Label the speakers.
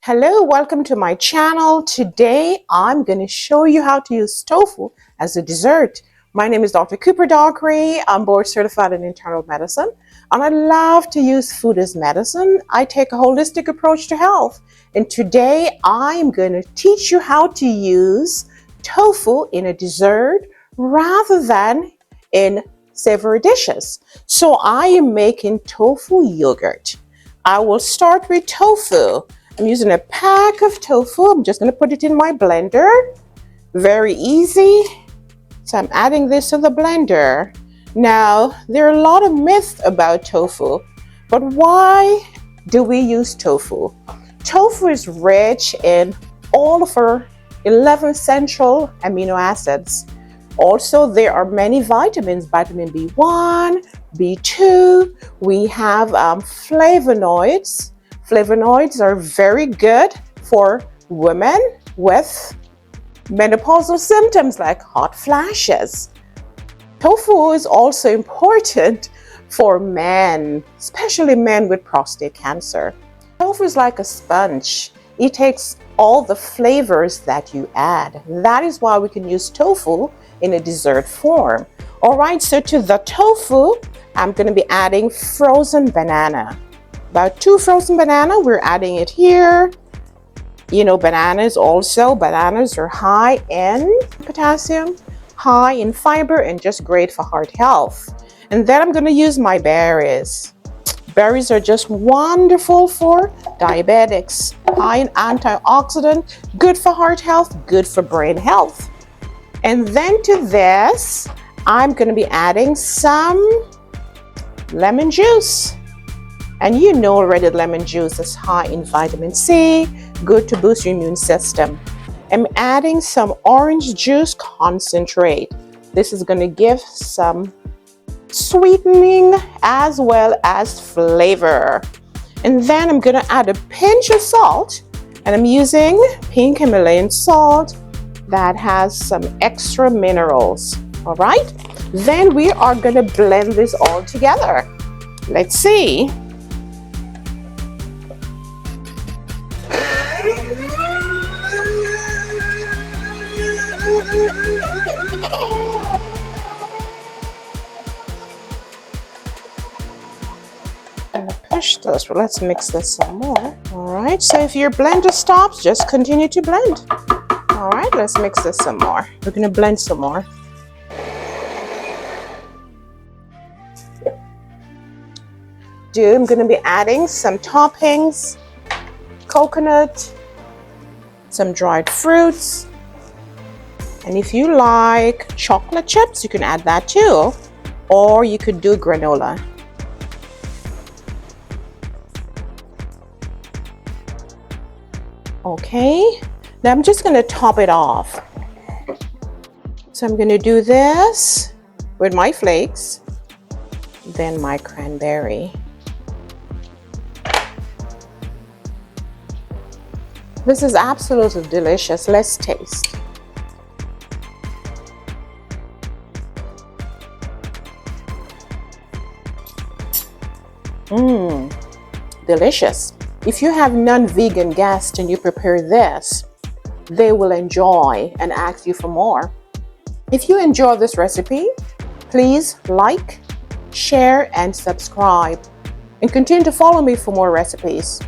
Speaker 1: Hello, welcome to my channel. Today I'm going to show you how to use tofu as a dessert. My name is Dr. Cooper-Dockery. I'm board certified in internal medicine and I love to use food as medicine. I take a holistic approach to health, and today I'm going to teach you how to use tofu in a dessert rather than in savory dishes. So I am making tofu yogurt. I will start with tofu. I'm using a pack of tofu. I'm just going to put it in my blender. Very easy. So I'm adding this to the blender. Now, there are a lot of myths about tofu, but why do we use tofu? Tofu is rich in all of our 11 essential amino acids. Also, there are many vitamins, vitamin B1, B2. We have flavonoids. Flavonoids are very good for women with menopausal symptoms like hot flashes. Tofu is also important for men, especially men with prostate cancer. Tofu is like a sponge. It takes all the flavors that you add. That is why we can use tofu in a dessert form. All right, so to the tofu, I'm going to be adding frozen banana. About 2 frozen banana, we're adding it here. You know, bananas are high in potassium, high in fiber, and just great for heart health. And then I'm going to use my berries. Berries are just wonderful for diabetics, high in antioxidant, good for heart health, good for brain health. And then to this, I'm going to be adding some lemon juice. And you know already lemon juice is high in vitamin C, good to boost your immune system. I'm adding some orange juice concentrate. This is going to give some sweetening as well as flavor. And then I'm going to add a pinch of salt, and I'm using pink Himalayan salt that has some extra minerals. All right, then we are going to blend this all together. Let's see. Push this, but let's mix this some more. All right, so if your blender stops, just continue to blend. All right, let's mix this some more. We're gonna blend some more. I'm gonna be adding some toppings, coconut, some dried fruits, and if you like chocolate chips, you can add that too, or you could do granola. Okay, now I'm just going to top it off. So I'm going to do this with my flakes, then my cranberry. This is absolutely delicious. Let's taste. Delicious. If you have non-vegan guests and you prepare this, they will enjoy and ask you for more. If you enjoy this recipe, please like, share, and subscribe. And continue to follow me for more recipes.